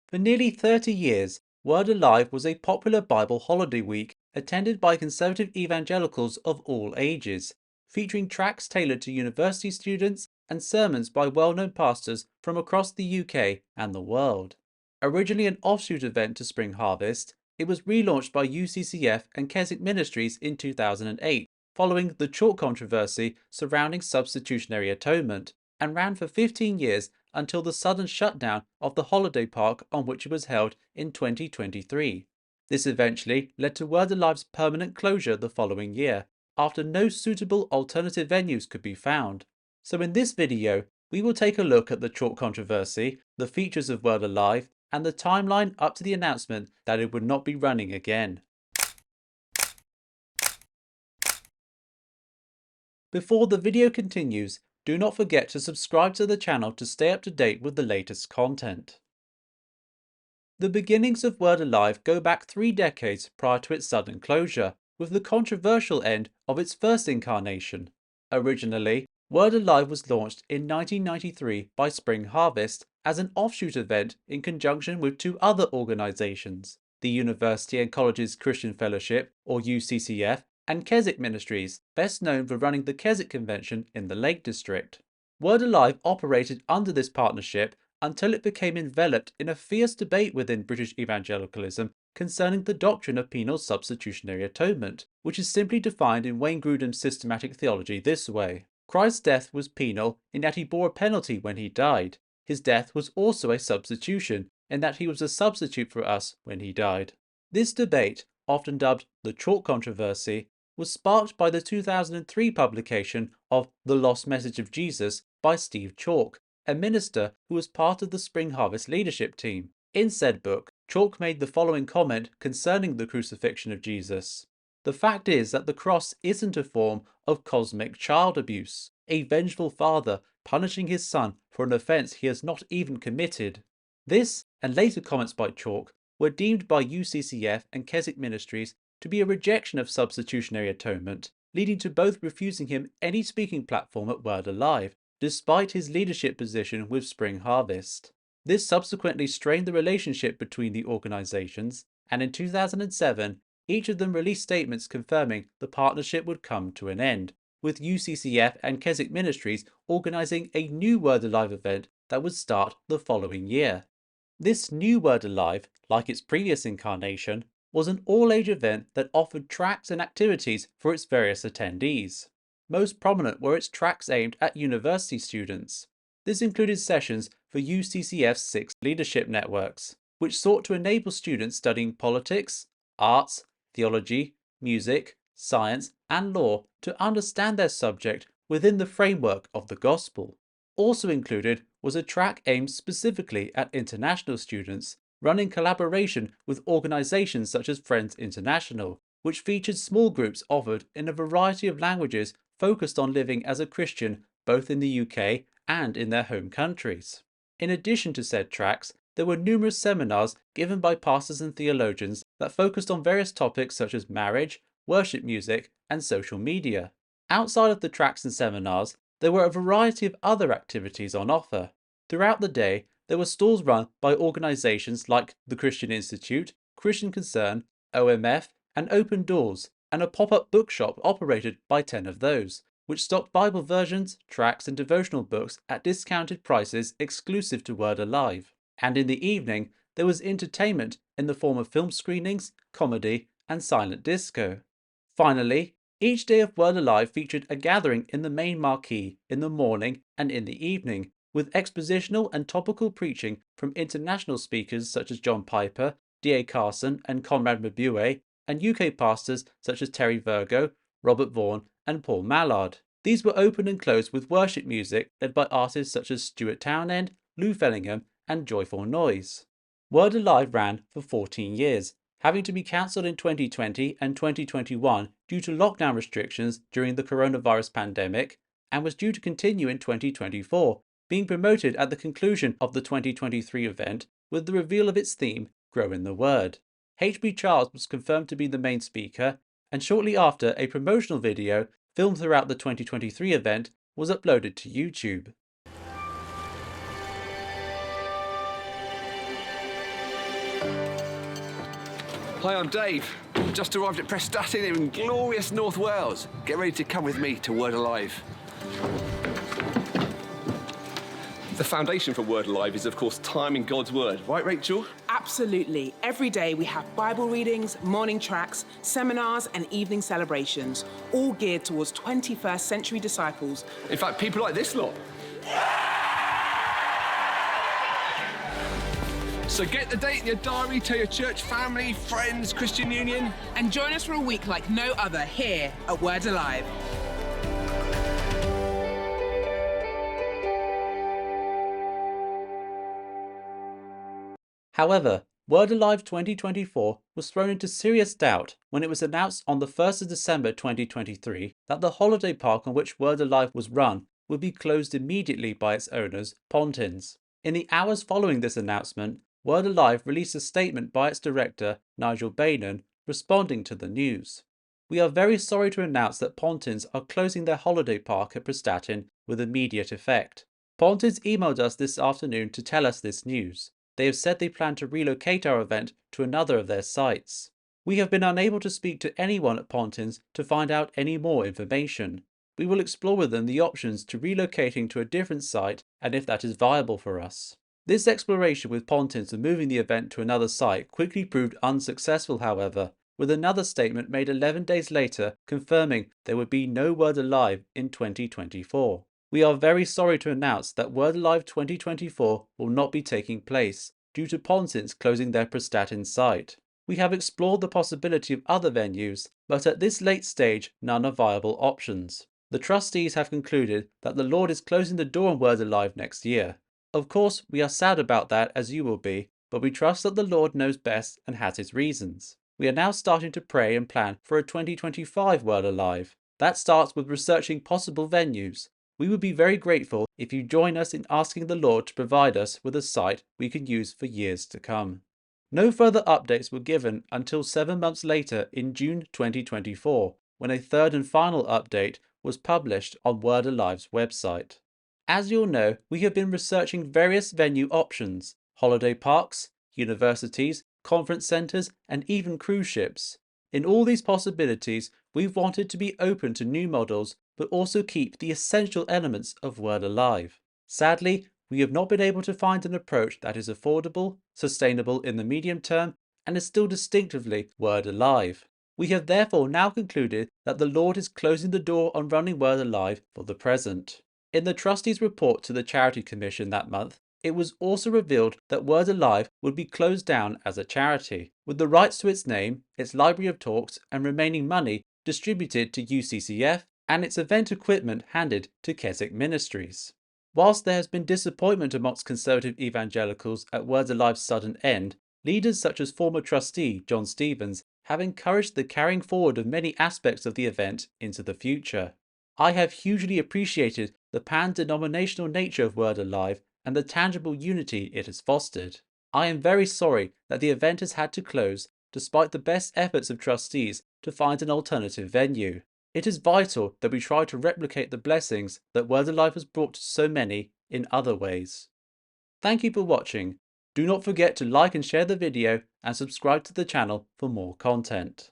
For nearly 30 years, Word Alive was a popular Bible holiday week attended by conservative evangelicals of all ages, featuring tracks tailored to university students and sermons by well-known pastors from across the UK and the world. Originally an offshoot event to Spring Harvest, it was relaunched by UCCF and Keswick Ministries in 2008, following the Chalke controversy surrounding substitutionary atonement, and ran for 15 years until the sudden shutdown of the holiday park on which it was held in 2023. This eventually led to Word Alive's permanent closure the following year, after no suitable alternative venues could be found. So in this video, we will take a look at the Chalke controversy, the features of Word Alive, and the timeline up to the announcement that it would not be running again. Before the video continues, do not forget to subscribe to the channel to stay up to date with the latest content. The beginnings of Word Alive go back 3 decades prior to its sudden closure, with the controversial end of its first incarnation. Originally, Word Alive was launched in 1993 by Spring Harvest as an offshoot event in conjunction with 2 other organisations, the University and Colleges Christian Fellowship, or UCCF, and Keswick Ministries, best known for running the Keswick Convention in the Lake District. Word Alive operated under this partnership until it became enveloped in a fierce debate within British evangelicalism concerning the doctrine of penal substitutionary atonement, which is simply defined in Wayne Grudem's systematic theology this way. Christ's death was penal in that he bore a penalty when he died. His death was also a substitution, in that he was a substitute for us when he died. This debate, often dubbed the Chalke controversy, was sparked by the 2003 publication of The Lost Message of Jesus by Steve Chalke, a minister who was part of the Spring Harvest leadership team. In said book, Chalke made the following comment concerning the crucifixion of Jesus. The fact is that the cross isn't a form of cosmic child abuse, a vengeful father punishing his son for an offence he has not even committed. This, and later comments by Chalke, were deemed by UCCF and Keswick Ministries to be a rejection of substitutionary atonement, leading to both refusing him any speaking platform at Word Alive, despite his leadership position with Spring Harvest. This subsequently strained the relationship between the organisations, and in 2007, each of them released statements confirming the partnership would come to an end, with UCCF and Keswick Ministries organising a new Word Alive event that would start the following year. This new Word Alive, like its previous incarnation, was an all-age event that offered tracks and activities for its various attendees. Most prominent were its tracks aimed at university students. This included sessions for UCCF's 6 leadership networks, which sought to enable students studying politics, arts, theology, music, science, and law to understand their subject within the framework of the gospel. Also included was a track aimed specifically at international students, run in collaboration with organisations such as Friends International, which featured small groups offered in a variety of languages focused on living as a Christian both in the UK and in their home countries. In addition to said tracks, there were numerous seminars given by pastors and theologians that focused on various topics such as marriage, worship music, and social media. Outside of the tracks and seminars, there were a variety of other activities on offer. Throughout the day, there were stalls run by organisations like the Christian Institute, Christian Concern, OMF, and Open Doors, and a pop-up bookshop operated by 10 of those, which stocked Bible versions, tracts, and devotional books at discounted prices exclusive to Word Alive. And in the evening, there was entertainment in the form of film screenings, comedy, and silent disco. Finally, each day of Word Alive featured a gathering in the main marquee in the morning and in the evening, with expositional and topical preaching from international speakers such as John Piper, D.A. Carson, and Conrad Mabue, and UK pastors such as Terry Virgo, Robert Vaughan, and Paul Mallard. These were opened and closed with worship music led by artists such as Stuart Townend, Lou Fellingham, and Joyful Noise. Word Alive ran for 14 years, having to be cancelled in 2020 and 2021 due to lockdown restrictions during the coronavirus pandemic, and was due to continue in 2024, being promoted at the conclusion of the 2023 event with the reveal of its theme, Grow in the Word. H.B. Charles was confirmed to be the main speaker, and shortly after, a promotional video filmed throughout the 2023 event was uploaded to YouTube. Hi, I'm Dave. Just arrived at Prestatyn here in glorious North Wales. Get ready to come with me to Word Alive. The foundation for Word Alive is, of course, time in God's Word. Right, Rachel? Absolutely. Every day we have Bible readings, morning tracks, seminars and evening celebrations, all geared towards 21st century disciples. In fact, people like this lot. So get the date in your diary, tell your church family, friends, Christian Union. And join us for a week like no other here at Word Alive. However, Word Alive 2024 was thrown into serious doubt when it was announced on the 1st of December 2023 that the holiday park on which Word Alive was run would be closed immediately by its owners, Pontins. In the hours following this announcement, Word Alive released a statement by its director, Nigel Bainan, responding to the news. We are very sorry to announce that Pontins are closing their holiday park at Prestatyn with immediate effect. Pontins emailed us this afternoon to tell us this news. They have said they plan to relocate our event to another of their sites. We have been unable to speak to anyone at Pontins to find out any more information. We will explore with them the options to relocating to a different site and if that is viable for us. This exploration with Pontins of moving the event to another site quickly proved unsuccessful, however, with another statement made 11 days later confirming there would be no Word Alive in 2024. We are very sorry to announce that Word Alive 2024 will not be taking place due to Pontins closing their Prestatyn site. We have explored the possibility of other venues, but at this late stage none are viable options. The trustees have concluded that the Lord is closing the door on Word Alive next year. Of course, we are sad about that, as you will be, but we trust that the Lord knows best and has his reasons. We are now starting to pray and plan for a 2025 Word Alive. That starts with researching possible venues. We would be very grateful if you join us in asking the Lord to provide us with a site we can use for years to come. No further updates were given until 7 months later in June 2024, when a third and final update was published on Word Alive's website. As you'll know, we have been researching various venue options: holiday parks, universities, conference centres, and even cruise ships. In all these possibilities, we've wanted to be open to new models, but also keep the essential elements of Word Alive. Sadly, we have not been able to find an approach that is affordable, sustainable in the medium term, and is still distinctively Word Alive. We have therefore now concluded that the Lord is closing the door on running Word Alive for the present. In the trustees' report to the Charity Commission that month, it was also revealed that Word Alive would be closed down as a charity, with the rights to its name, its library of talks, and remaining money distributed to UCCF and its event equipment handed to Keswick Ministries. Whilst there has been disappointment amongst conservative evangelicals at Word Alive's sudden end, leaders such as former trustee John Stevens have encouraged the carrying forward of many aspects of the event into the future. I have hugely appreciated the pan-denominational nature of Word Alive and the tangible unity it has fostered. I am very sorry that the event has had to close despite the best efforts of trustees to find an alternative venue. It is vital that we try to replicate the blessings that Word Alive has brought to so many in other ways. Thank you for watching. Do not forget to like and share the video and subscribe to the channel for more content.